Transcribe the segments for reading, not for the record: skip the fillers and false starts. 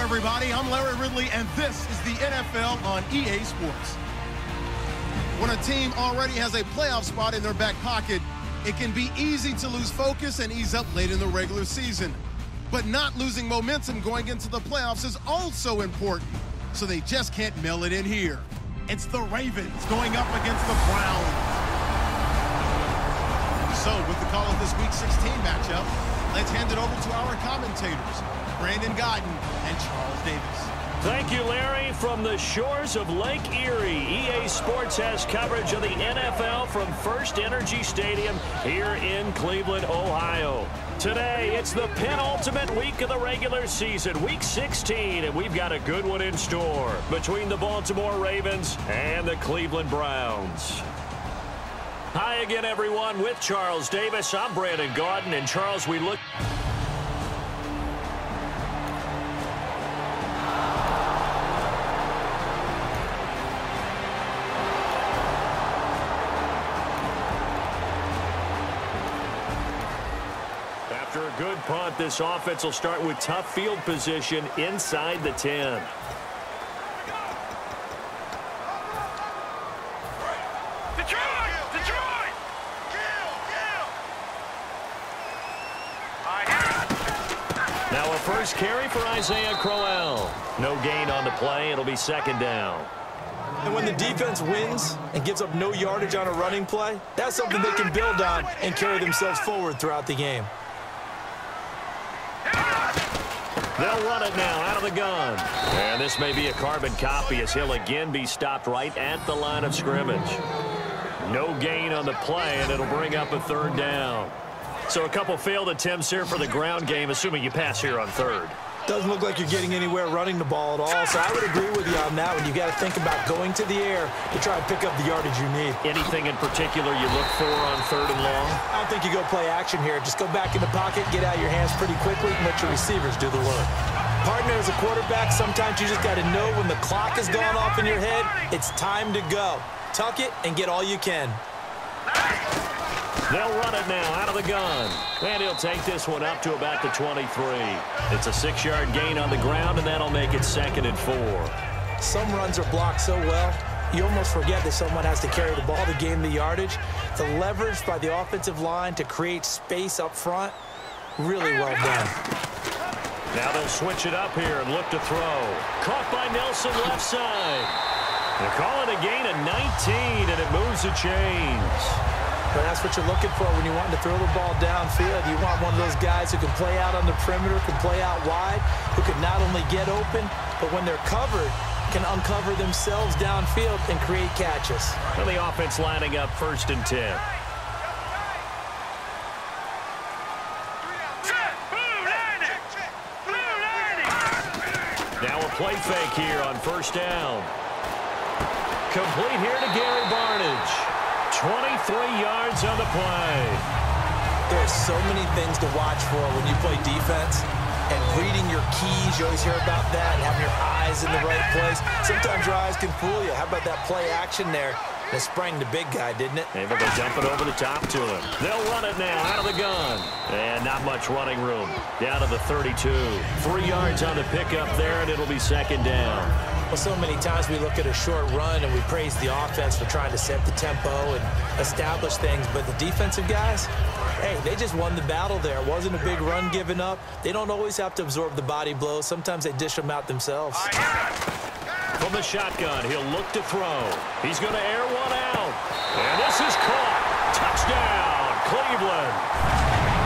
everybody. I'm Larry Ridley, and this is the NFL on EA Sports. When a team already has a playoff spot in their back pocket, it can be easy to lose focus and ease up late in the regular season. But not losing momentum going into the playoffs is also important, so they just can't mail it in here. It's the Ravens going up against the Browns. So, with the call of this Week 16 matchup, let's hand it over to our commentators, Brandon Godden and Charles Davis. Thank you, Larry. From the shores of Lake Erie, EA Sports has coverage of the NFL from First Energy Stadium here in Cleveland, Ohio. Today, it's the penultimate week of the regular season, Week 16, and we've got a good one in store between the Baltimore Ravens and the Cleveland Browns. Hi again, everyone. With Charles Davis, I'm Brandon Godden, and Charles, we look... After a good punt, this offense will start with tough field position inside the 10. Now a first carry for Isaiah Crowell. No gain on the play. It'll be second down. And when the defense wins and gives up no yardage on a running play, that's something they can build on and carry themselves forward throughout the game. They'll run it now out of the gun. And this may be a carbon copy as he'll again be stopped right at the line of scrimmage. No gain on the play, and it'll bring up a third down. So a couple failed attempts here for the ground game, assuming you pass here on third. Doesn't look like you're getting anywhere running the ball at all, so I would agree with you on that one. You've got to think about going to the air to try and pick up the yardage you need. Anything in particular you look for on third and long? I don't think you go play action here. Just go back in the pocket, get out your hands pretty quickly, and let your receivers do the work. Partner, as a quarterback, sometimes you just got to know when the clock has gone off in your head, it's time to go. Tuck it and get all you can. They'll run it now out of the gun. And he'll take this one up to about the 23. It's a 6-yard gain on the ground, and that'll make it second and 4. Some runs are blocked so well, you almost forget that someone has to carry the ball to gain the yardage. The leverage by the offensive line to create space up front, really well done. Now they'll switch it up here and look to throw. Caught by Nelson left side. They're calling a gain of 19, and it moves the chains. But that's what you're looking for when you're wanting to throw the ball downfield. You want one of those guys who can play out on the perimeter, can play out wide, who can not only get open, but when they're covered, can uncover themselves downfield and create catches. And the offense lining up first and 10. Now a play fake here on first down. Complete here to Gary Barnidge. 23 yards on the play. There's so many things to watch for when you play defense. And reading your keys, you always hear about that, and having your eyes in the right place. Sometimes your eyes can fool you. How about that play action there? That sprang the big guy, didn't it? Able to dump it over the top to him. They'll run it now out of the gun. And not much running room. Down to the 32. 3 yards on the pickup there, and it'll be second down. Well, so many times we look at a short run and we praise the offense for trying to set the tempo and establish things. But the defensive guys, hey, they just won the battle there. It wasn't a big run given up. They don't always have to absorb the body blows. Sometimes they dish them out themselves. From the shotgun, he'll look to throw. He's going to air one out. And this is caught. Touchdown, Cleveland.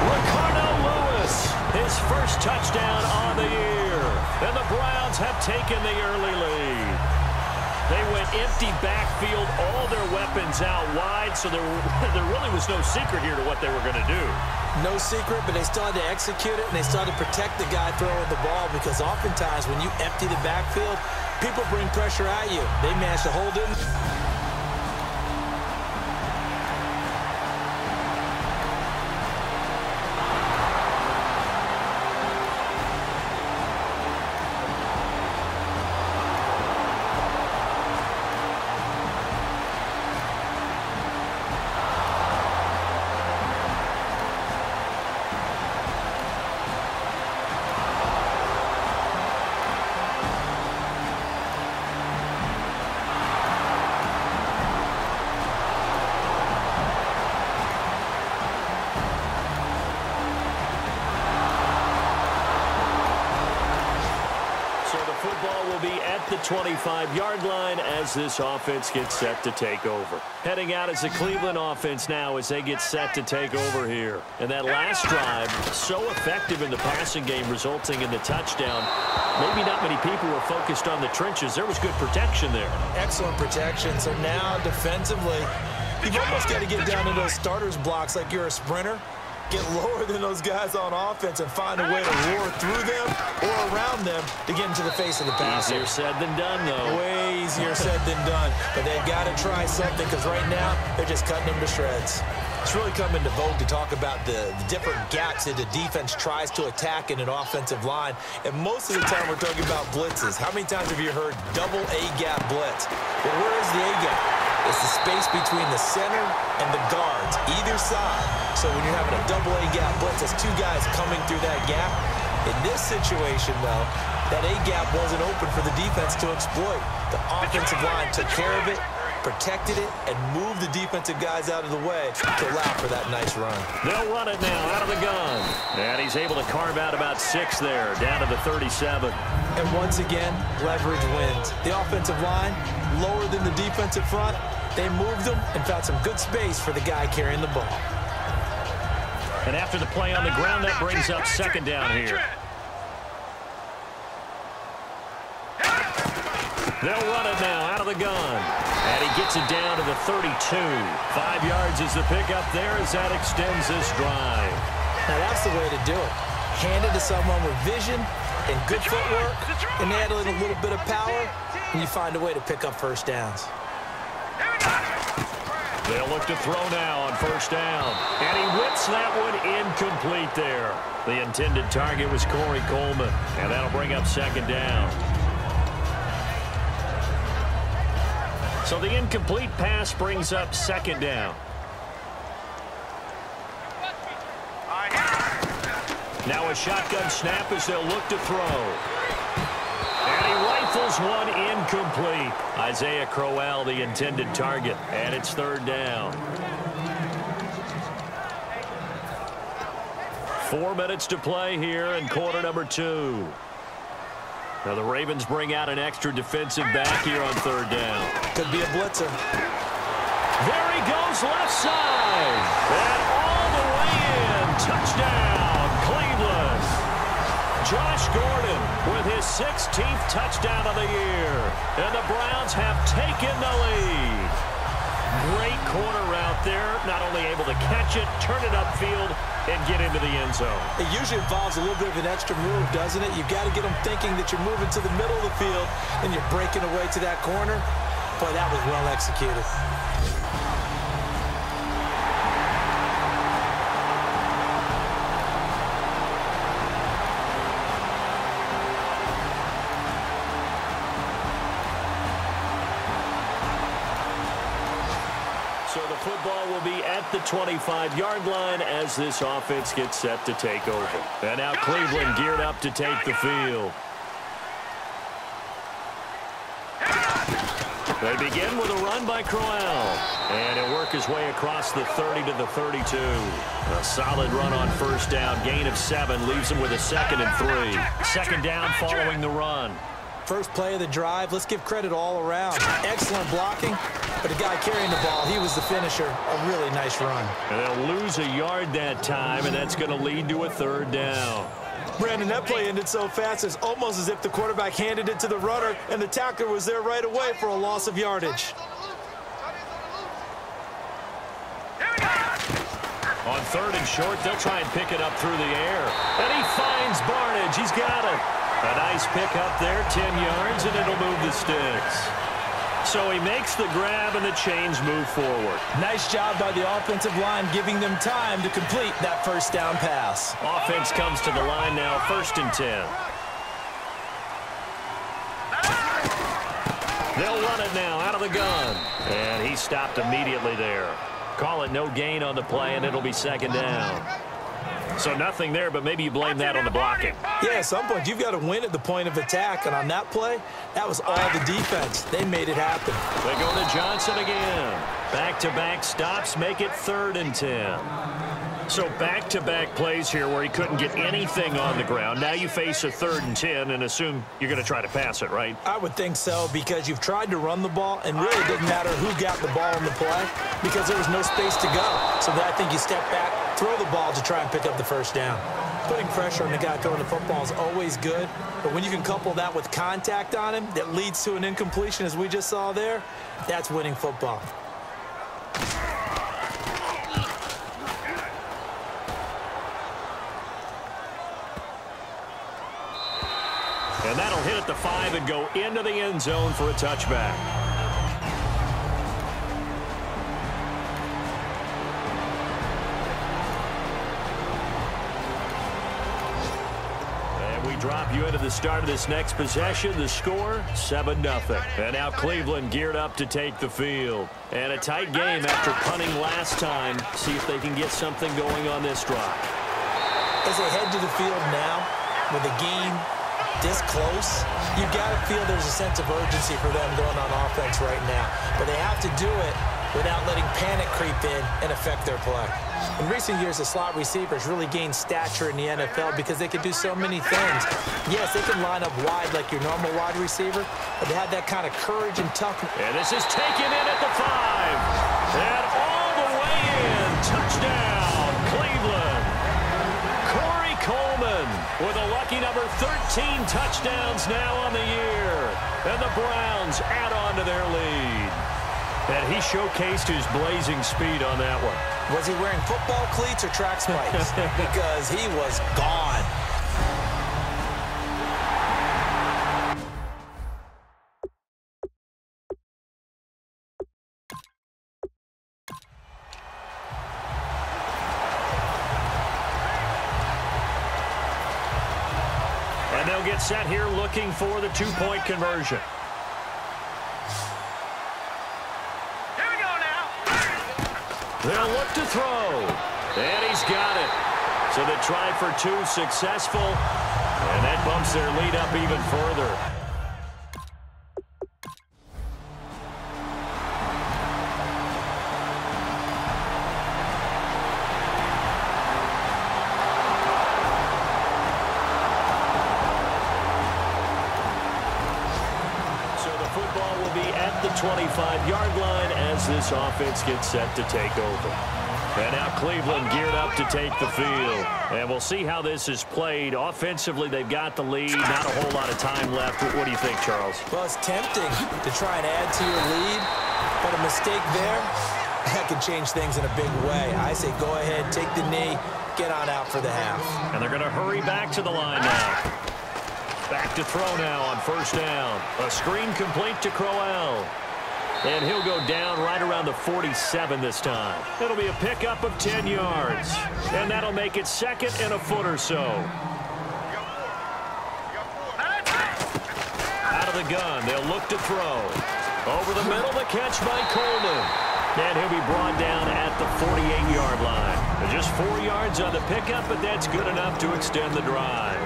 Ricardo Lewis, his first touchdown on the year. And the Browns have taken the early lead. They went empty backfield, all their weapons out wide, so there really was no secret here to what they were going to do. No secret, but they still had to execute it, and they still had to protect the guy throwing the ball, because oftentimes when you empty the backfield, people bring pressure at you. They managed to hold it. will be at the 25-yard line as this offense gets set to take over. Heading out as the Cleveland offense now as they get set to take over here. And that last drive, so effective in the passing game, resulting in the touchdown. Maybe not many people were focused on the trenches. There was good protection there. Excellent protection. So now defensively, you've almost got to get down to those starters blocks like you're a sprinter. Get lower than those guys on offense and find a way to roar through them or around them to get into the face of the passer. Easier said than done, though. Way easier said than done. But they've got to try something because right now they're just cutting them to shreds. It's really come into vogue to talk about the different gaps that the defense tries to attack in an offensive line. And most of the time we're talking about blitzes. How many times have you heard double A-gap blitz? Well, where is the A-gap? It's the space between the center and the guards, either side. So when you're having a double A-gap blitz, that's two guys coming through that gap. In this situation, though, that A-gap wasn't open for the defense to exploit. The offensive line took care of it, protected it, and moved the defensive guys out of the way to allow for that nice run. They'll run it now out of the gun. And he's able to carve out about 6 there, down to the 37. And once again, leverage wins. The offensive line, lower than the defensive front, they moved them and found some good space for the guy carrying the ball. And after the play on the ground, that brings up second down here. They'll run it now out of the gun. And he gets it down to the 32. 5 yards is the pickup there as that extends this drive. Now that's the way to do it. Hand it to someone with vision and good footwork, and add in a little bit of power, and you find a way to pick up first downs. They'll look to throw now on first down. And he whips that one incomplete there. The intended target was Corey Coleman. And that'll bring up second down. So the incomplete pass brings up second down. Now a shotgun snap as they'll look to throw. And he rifles one incomplete. Isaiah Crowell, the intended target, and it's third down. 4 minutes to play here in quarter number 2. Now the Ravens bring out an extra defensive back here on third down. Could be a blitzer. There he goes left side. And all the way in. Touchdown, Cleveland. Josh Gordon with his 16th touchdown of the year. And the Browns have taken the lead. Great corner route there. Not only able to catch it, turn it upfield, and get into the end zone. It usually involves a little bit of an extra move, doesn't it? You've got to get them thinking that you're moving to the middle of the field and you're breaking away to that corner. Boy, that was well executed. So the football will be at the 25-yard line as this offense gets set to take over. And now Cleveland geared up to take the field. They begin with a run by Crowell. And he'll work his way across the 30 to the 32. A solid run on first down. Gain of 7 leaves him with a 2nd and 3. Second down following the run. First play of the drive, let's give credit all around. Excellent blocking, but the guy carrying the ball, he was the finisher. A really nice run. And they'll lose a yard that time, and that's going to lead to a third down. Brandon, that play ended so fast, it's almost as if the quarterback handed it to the runner, and the tackler was there right away for a loss of yardage. On 3rd and short, they'll try and pick it up through the air. And he finds Barnidge. He's got it. A nice pick up there, 10 yards, and it'll move the sticks. So he makes the grab, and the chains move forward. Nice job by the offensive line, giving them time to complete that first down pass. Offense comes to the line now, 1st and 10. They'll run it now out of the gun. And he stopped immediately there. Call it no gain on the play, and it'll be second down. So nothing there, but maybe you blame that on the blocking. Yeah, at some point, you've got to win at the point of attack. And on that play, that was all the defense. They made it happen. They go to Johnson again. Back-to-back stops make it 3rd and 10. So back-to-back plays here where he couldn't get anything on the ground. Now you face a 3rd and 10 and assume you're going to try to pass it, right? I would think so, because you've tried to run the ball, and really it didn't matter who got the ball in the play because there was no space to go. So I think you step back, throw the ball to try and pick up the first down. Putting pressure on the guy throwing the football is always good, but when you can couple that with contact on him that leads to an incompletion, as we just saw there, that's winning football. And that'll hit at the 5 and go into the end zone for a touchback. And we drop you into the start of this next possession. The score, 7-0. And now Cleveland geared up to take the field. And a tight game after punting last time. See if they can get something going on this drive. As they head to the field now with the game this close, you've got to feel there's a sense of urgency for them going on offense right now. But they have to do it without letting panic creep in and affect their play. In recent years, the slot receivers really gained stature in the NFL because they can do so many things. Yes, they can line up wide like your normal wide receiver, but they have that kind of courage and toughness. And this is taken in at the 5. And all the way in. Touchdown, Cleveland. Coleman with a lucky number 13 touchdowns now on the year. And the Browns add on to their lead. And he showcased his blazing speed on that one. Was he wearing football cleats or track spikes? Because he was gone. And they'll get set here looking for the 2-point conversion. Here we go now. They'll look to throw. And he's got it. So the try for 2 successful. And that bumps their lead up even further. Football will be at the 25-yard line as this offense gets set to take over. And now Cleveland geared up to take the field. And we'll see how this is played. Offensively, they've got the lead. Not a whole lot of time left. What do you think, Charles? Well, it's tempting to try and add to your lead, but a mistake there, that can change things in a big way. I say go ahead, take the knee, get on out for the half. And they're going to hurry back to the line now. Back to throw now on first down. A screen complete to Crowell. And he'll go down right around the 47 this time. It'll be a pickup of 10 yards. And that'll make it 2nd and a foot or so. Out of the gun, they'll look to throw. Over the middle, the catch by Coleman. And he'll be brought down at the 48-yard line. Just 4 yards on the pickup, but that's good enough to extend the drive.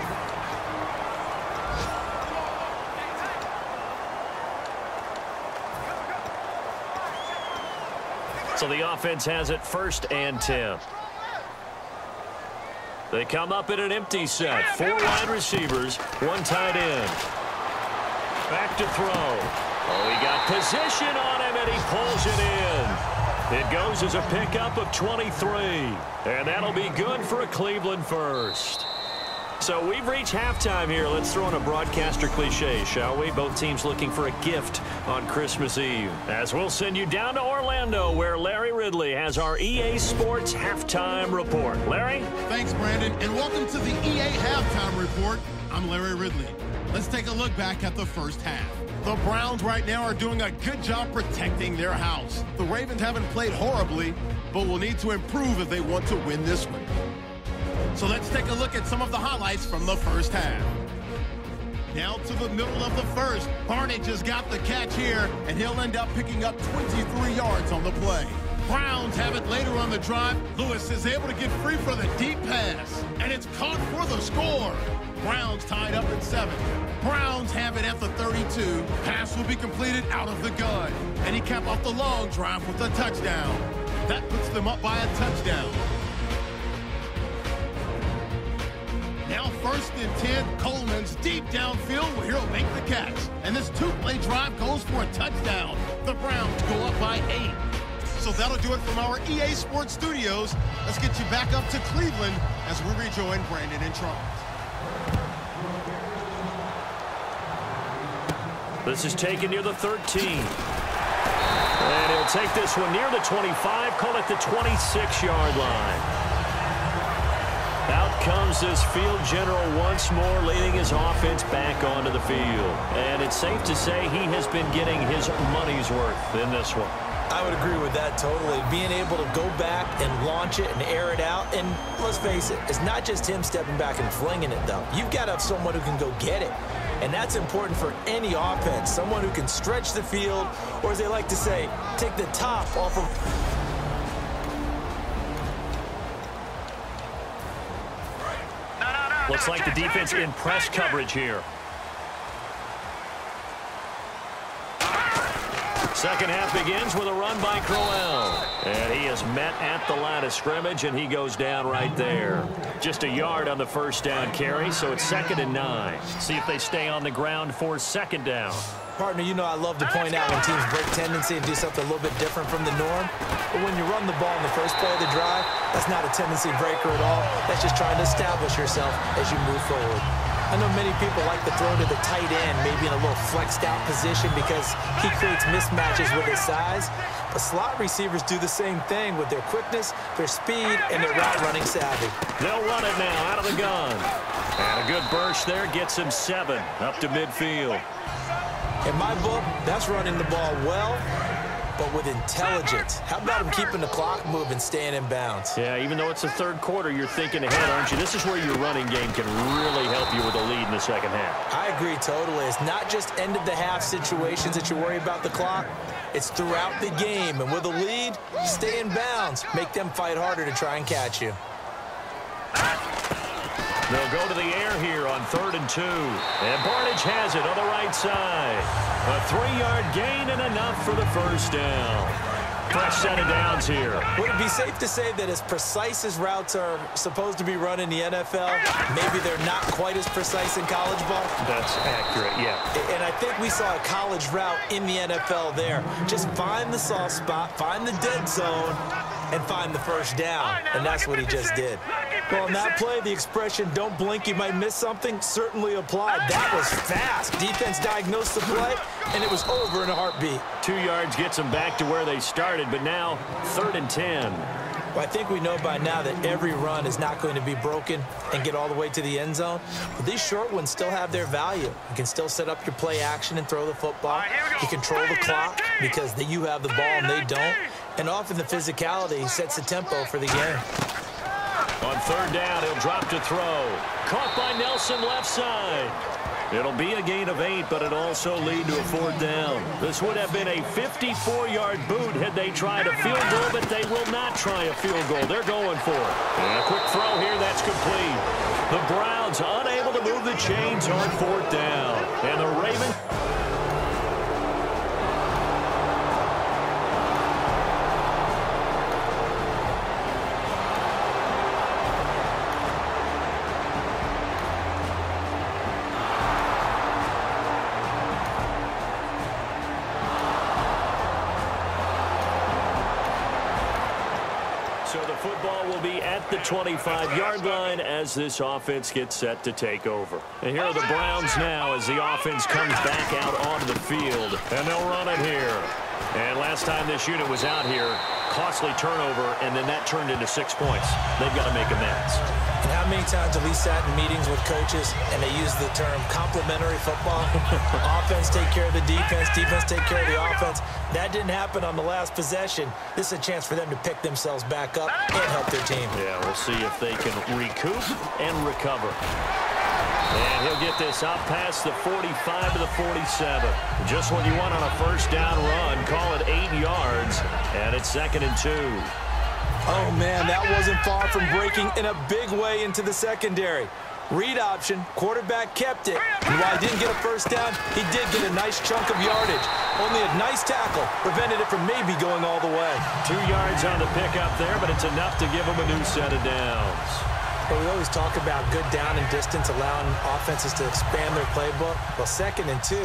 So the offense has it 1st and 10. They come up in an empty set. 4 wide receivers, 1 tight end. Back to throw. Oh, he got position on him, and he pulls it in. It goes as a pickup of 23. And that'll be good for a Cleveland first. So we've reached halftime here. Let's throw in a broadcaster cliche, shall we? Both teams looking for a gift on Christmas Eve. As we'll send you down to Orlando, where Larry Ridley has our EA Sports Halftime Report. Larry? Thanks, Brandon, and welcome to the EA Halftime Report. I'm Larry Ridley. Let's take a look back at the first half. The Browns right now are doing a good job protecting their house. The Ravens haven't played horribly, but will need to improve if they want to win this one. So let's take a look at some of the highlights from the first half. Now to the middle of the first. Barnett just got the catch here, and he'll end up picking up 23 yards on the play. Browns have it later on the drive. Lewis is able to get free for the deep pass, and it's caught for the score. Browns tied up at 7. Browns have it at the 32. Pass will be completed out of the gun, and he capped off the long drive with a touchdown. That puts them up by a touchdown. First and 10, Coleman's deep downfield where he'll make the catch. And this two-play drive goes for a touchdown. The Browns go up by 8. So that'll do it from our EA Sports Studios. Let's get you back up to Cleveland as we rejoin Brandon and Charles. This is taken near the 13. And he'll take this one near the 25, call it the 26-yard line. Out comes this field general once more, leading his offense back onto the field. And it's safe to say he has been getting his money's worth in this one. I would agree with that totally. Being able to go back and launch it and air it out. And let's face it, it's not just him stepping back and flinging it, though. You've got to have someone who can go get it. And that's important for any offense. Someone who can stretch the field, or as they like to say, take the top off of... Looks like the defense in press coverage here. Second half begins with a run by Crowell. And he is met at the line of scrimmage, and he goes down right there. Just a yard on the first down carry, so it's 2nd and 9. See if they stay on the ground for 2nd down. Partner, you know I love to point out when teams break tendency and do something a little bit different from the norm. But when you run the ball in the first play of the drive, that's not a tendency breaker at all. That's just trying to establish yourself as you move forward. I know many people like to throw to the tight end, maybe in a little flexed out position because he creates mismatches with his size. But slot receivers do the same thing with their quickness, their speed, and their route running savvy. They'll run it now out of the gun. And a good burst there gets him 7 up to midfield. In my book, that's running the ball well, but with intelligence. How about him keeping the clock moving, staying in bounds? Yeah, even though it's the third quarter, you're thinking ahead, aren't you? This is where your running game can really help you with a lead in the second half. I agree totally. It's not just end-of-the-half situations that you worry about the clock. It's throughout the game. And with a lead, stay in bounds. Make them fight harder to try and catch you. They'll go to the air here on 3rd and 2. And Barnage has it on the right side. A 3-yard gain and enough for the first down. Fresh set of downs here. Would it be safe to say that as precise as routes are supposed to be run in the NFL, maybe they're not quite as precise in college ball? That's accurate, yeah. And I think we saw a college route in the NFL there. Just find the soft spot, find the dead zone, and find the first down. And that's what he just did. Well, in that play, the expression, don't blink, you might miss something, certainly applied. That was fast. Defense diagnosed the play, and it was over in a heartbeat. 2 yards gets them back to where they started, but now 3rd and 10. Well, I think we know by now that every run is not going to be broken and get all the way to the end zone. But these short ones still have their value. You can still set up your play action and throw the football. You control the clock because you have the ball and they don't. And often the physicality sets the tempo for the game. On 3rd down, he'll drop to throw. Caught by Nelson left side. It'll be a gain of 8, but it'll also lead to a 4th down. This would have been a 54-yard boot had they tried a field goal, but they will not try a field goal. They're going for it. And a quick throw here, that's complete. The Browns unable to move the chains on 4th down. And the Ravens... So the football will be at the 25-yard line as this offense gets set to take over. And here are the Browns now as the offense comes back out onto the field. And they'll run it here. And last time this unit was out here, costly turnover, and then that turned into 6 points. They've got to make amends. And how many times have we sat in meetings with coaches and they use the term complementary football? Offense take care of the defense, defense take care of the offense. That didn't happen on the last possession. This is a chance for them to pick themselves back up and help their team. Yeah, we'll see if they can recoup and recover. And he'll get this out past the 45 to the 47. Just what you want on a first down run. Call it 8 yards, and it's 2nd and 2. Oh, man, that wasn't far from breaking in a big way into the secondary. Read option, quarterback kept it. And while he didn't get a first down, he did get a nice chunk of yardage. Only a nice tackle prevented it from maybe going all the way. 2 yards on the pickup there, but it's enough to give him a new set of downs. Well, we always talk about good down and distance, allowing offenses to expand their playbook. Well, 2nd and 2,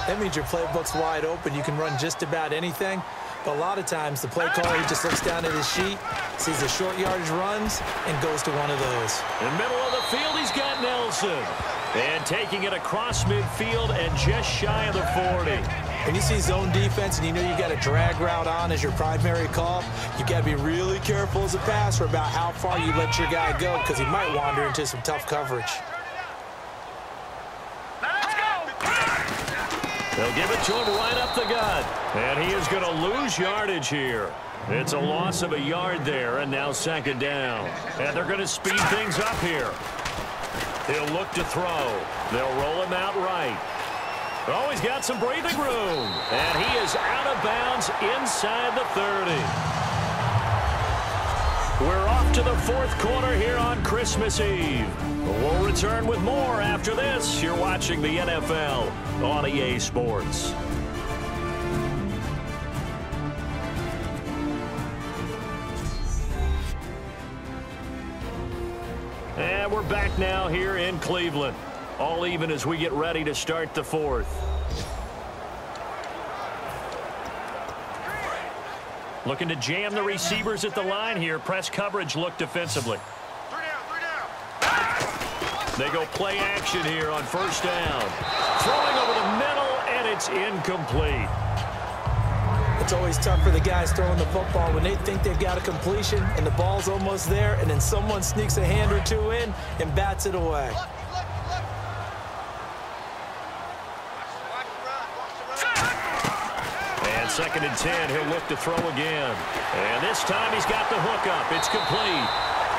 that means your playbook's wide open. You can run just about anything. But a lot of times, the play caller, he just looks down at his sheet, sees the short yardage runs, and goes to one of those. In the middle of the field, he's got Nelson. And taking it across midfield and just shy of the 40. When you see zone defense and you know you got a drag route on as your primary call, you got to be really careful as a passer about how far you let your guy go because he might wander into some tough coverage. Let's go. They'll give it to him right up the gut. And he is going to lose yardage here. It's a loss of a yard there, and now 2nd down. And they're going to speed things up here. He'll look to throw. They'll roll him out right. Oh, he's got some breathing room. And he is out of bounds inside the 30. We're off to the 4th quarter here on Christmas Eve. We'll return with more after this. You're watching the NFL on EA Sports. And we're back now here in Cleveland. All even as we get ready to start the 4th. Looking to jam the receivers at the line here. Press coverage look defensively. 3 down. They go play action here on 1st down. Throwing over the middle, and it's incomplete. It's always tough for the guys throwing the football when they think they've got a completion and the ball's almost there, and then someone sneaks a hand or two in and bats it away. And 2nd and 10, he'll look to throw again. And this time he's got the hook up. It's complete.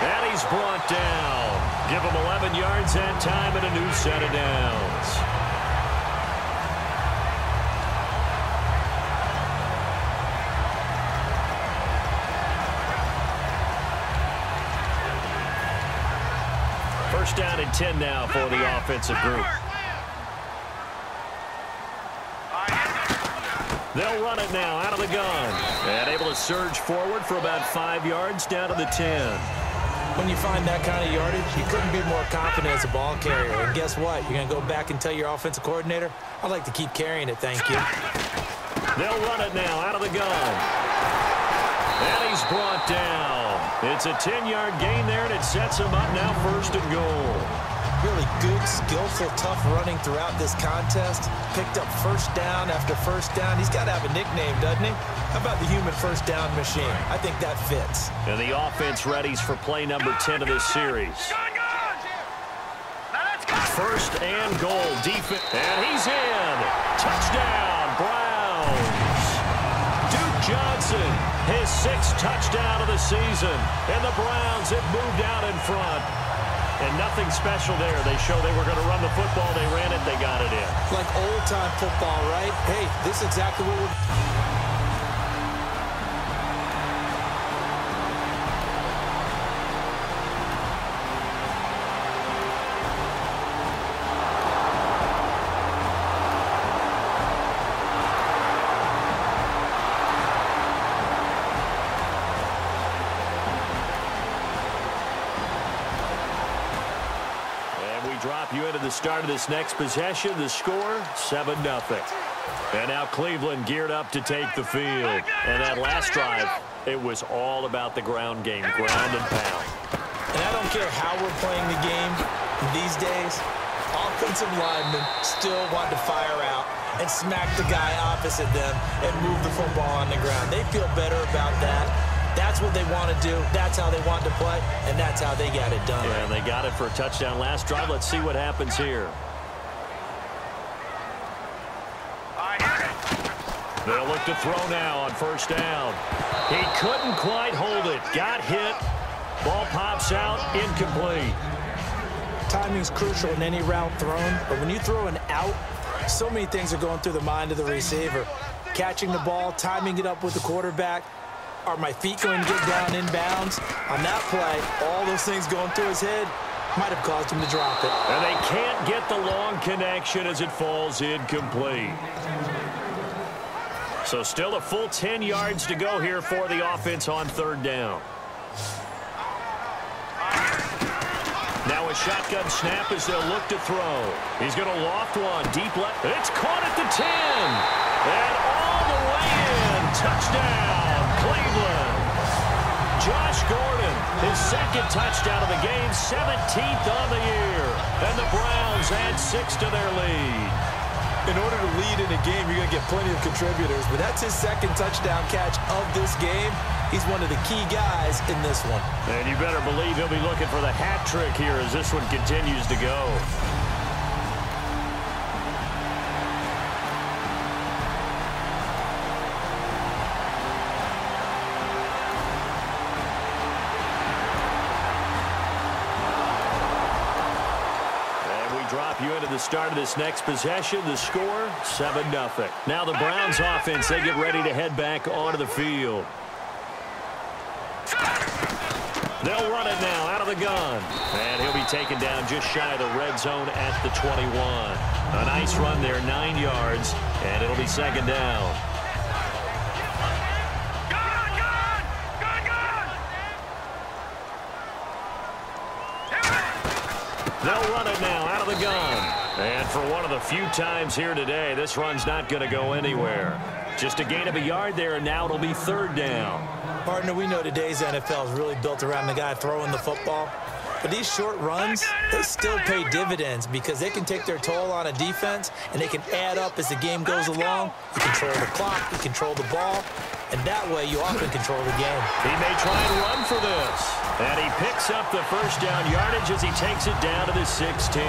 And he's brought down. Give him 11 yards that time and a new set of downs. First down and 10 now for the offensive group. They'll run it now out of the gun. And able to surge forward for about 5 yards down to the 10. When you find that kind of yardage, you couldn't be more confident as a ball carrier. And guess what? You're going to go back and tell your offensive coordinator, I'd like to keep carrying it, thank you. They'll run it now out of the gun. And he's brought down. It's a 10-yard gain there, and it sets him up now 1st and goal. Really good, skillful, tough running throughout this contest. Picked up 1st down after 1st down. He's got to have a nickname, doesn't he? How about the human 1st down machine? I think that fits. And the offense readies for play number 10 of this series. 1st and goal. Defense. And he's in. Touchdown, Browns. Duke Johnson, his 6th touchdown of the season. And the Browns have moved out in front. And nothing special there. They show they were going to run the football. They ran it. They got it in. Like old-time football, right? Hey, this is exactly what we're... Drop you into the start of this next possession. The score, 7-0. And now Cleveland geared up to take the field. And that last drive, it was all about the ground game, ground and pound. And I don't care how we're playing the game these days, offensive linemen still want to fire out and smack the guy opposite them and move the football on the ground. They feel better about that. That's what they want to do. That's how they want to play, and that's how they got it done. Yeah, and they got it for a touchdown last drive. Let's see what happens here. They'll look to throw now on 1st down. He couldn't quite hold it. Got hit. Ball pops out. Incomplete. Timing's crucial in any route thrown, but when you throw an out, so many things are going through the mind of the receiver. Catching the ball, timing it up with the quarterback. Are my feet going to get down inbounds? On that play, all those things going through his head might have caused him to drop it. And they can't get the long connection as it falls incomplete. So still a full 10 yards to go here for the offense on 3rd down. a shotgun snap as they'll look to throw. He's going to loft one. Deep left. It's caught at the 10. And all the way in. Touchdown, Cleveland. Josh Gordon, his second touchdown of the game, 17th on the year. And the Browns add 6 to their lead. In order to lead in a game, you're going to get plenty of contributors, but that's his second touchdown catch of this game. He's one of the key guys in this one. And you better believe he'll be looking for the hat trick here as this one continues to go. You into the start of this next possession. The score, 7-0. Now the Browns offense, they get ready to head back onto the field. They'll run it now out of the gun. And he'll be taken down just shy of the red zone at the 21. A nice run there, 9 yards, and it'll be second down. They'll run it now out of the gun. And for one of the few times here today, this run's not going to go anywhere. Just a gain of a yard there, and now it'll be third down. Partner, we know today's NFL is really built around the guy throwing the football. But these short runs, they still pay dividends because they can take their toll on a defense, and they can add up as the game goes along. You control the clock, you control the ball, and that way you often control the game. He may try and run for this. And he picks up the first down yardage as he takes it down to the 16.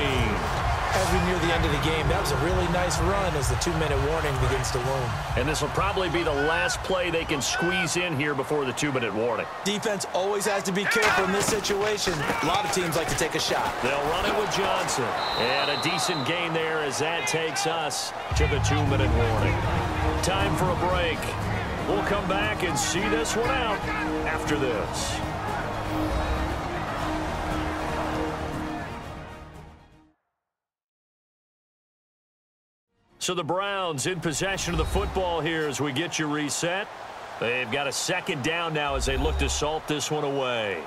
As we near the end of the game, that was a really nice run as the 2-minute warning begins to loom. And this will probably be the last play they can squeeze in here before the 2-minute warning. Defense always has to be careful in this situation. A lot of teams like to take a shot. They'll run it with Johnson. And a decent gain there as that takes us to the 2-minute warning. Time for a break. We'll come back and see this one out after this. So the Browns in possession of the football here as we get you reset. They've got a second down now as they look to salt this one away.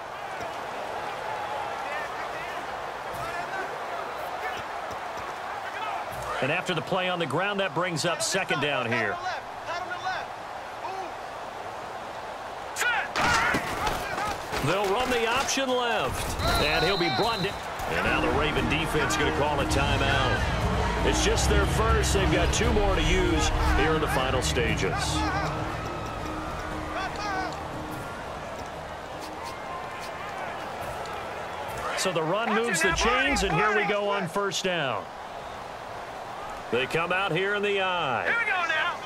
And after the play on the ground, that brings up second down here. They'll run the option left. And he'll be brought down. And now the Raven defense going to call a timeout. It's just their first. They've got 2 more to use here in the final stages. So the run moves the chains, and here we go on first down. They come out here in the eye. Here we go now.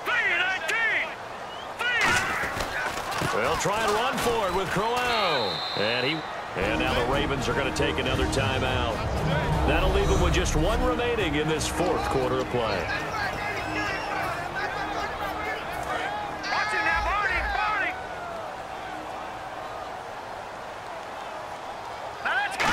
3-19. They'll try and run for it with Crowell. And now the Ravens are going to take another timeout. That'll leave them with just 1 remaining in this 4th quarter of play.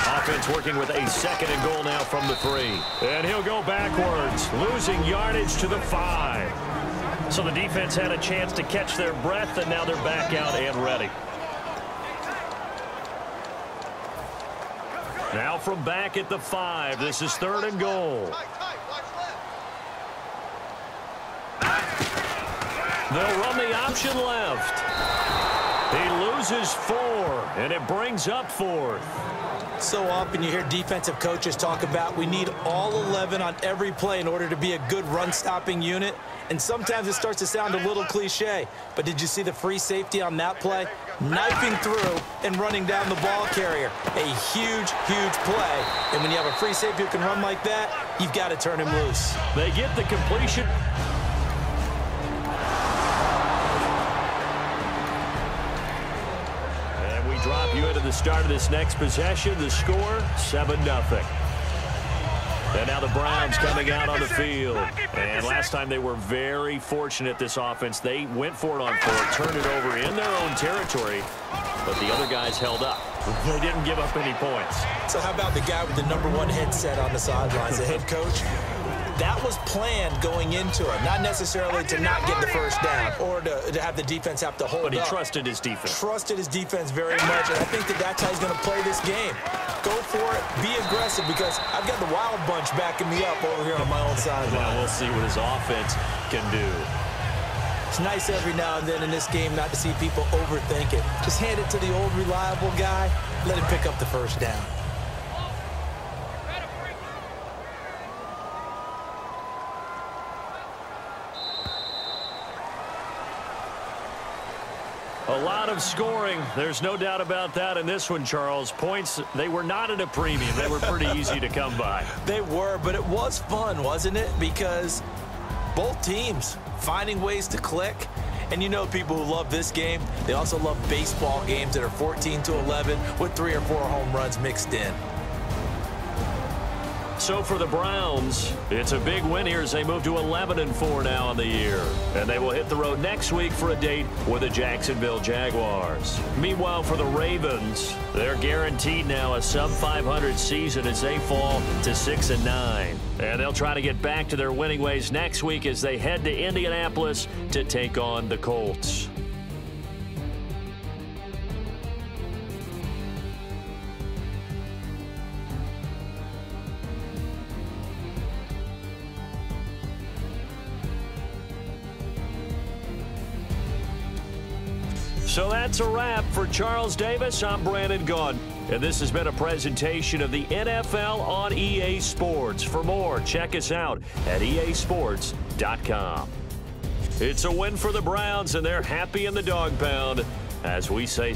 Offense working with a 2nd and goal now from the 3. And he'll go backwards, losing yardage to the 5. So the defense had a chance to catch their breath, and now they're back out and ready. Now from back at the 5, this is 3rd and goal. They'll run the option left. He loses 4, and it brings up 4th. So often you hear defensive coaches talk about we need all 11 on every play in order to be a good run-stopping unit. And sometimes it starts to sound a little cliche. But did you see the free safety on that play? Knifing through and running down the ball carrier. A huge, huge play. And when you have a free safety who can run like that, you've got to turn him loose. They get the completion. And we drop you into the start of this next possession. The score, 7-0. And now the Browns coming out on the field. And last time they were very fortunate, this offense. They went for it on 4, turned it over in their own territory, but the other guys held up. They didn't give up any points. So how about the guy with the #1 headset on the sidelines, the head coach? That was planned going into it, not necessarily to not get the first down or to have the defense have to hold up. But he trusted his defense. Trusted his defense very much, and I think that's how he's going to play this game. Go for it. Be aggressive, because I've got the wild bunch backing me up over here on my own sideline. Now we'll see what his offense can do. It's nice every now and then in this game not to see people overthink it. Just hand it to the old reliable guy. Let him pick up the first down. A lot of scoring. There's no doubt about that in this one, Charles. Points, they were not at a premium. They were pretty easy to come by. They were, but it was fun, wasn't it? Because both teams finding ways to click. And you know, people who love this game, they also love baseball games that are 14-11 with 3 or 4 home runs mixed in. So for the Browns, it's a big win here as they move to 11-4 now in the year. And they will hit the road next week for a date with the Jacksonville Jaguars. Meanwhile, for the Ravens, they're guaranteed now a sub-500 season as they fall to 6-9. And they'll try to get back to their winning ways next week as they head to Indianapolis to take on the Colts. So that's a wrap. For Charles Davis, I'm Brandon Gaudin. And this has been a presentation of the NFL on EA Sports. For more, check us out at easports.com. It's a win for the Browns, and they're happy in the dog pound, as we say.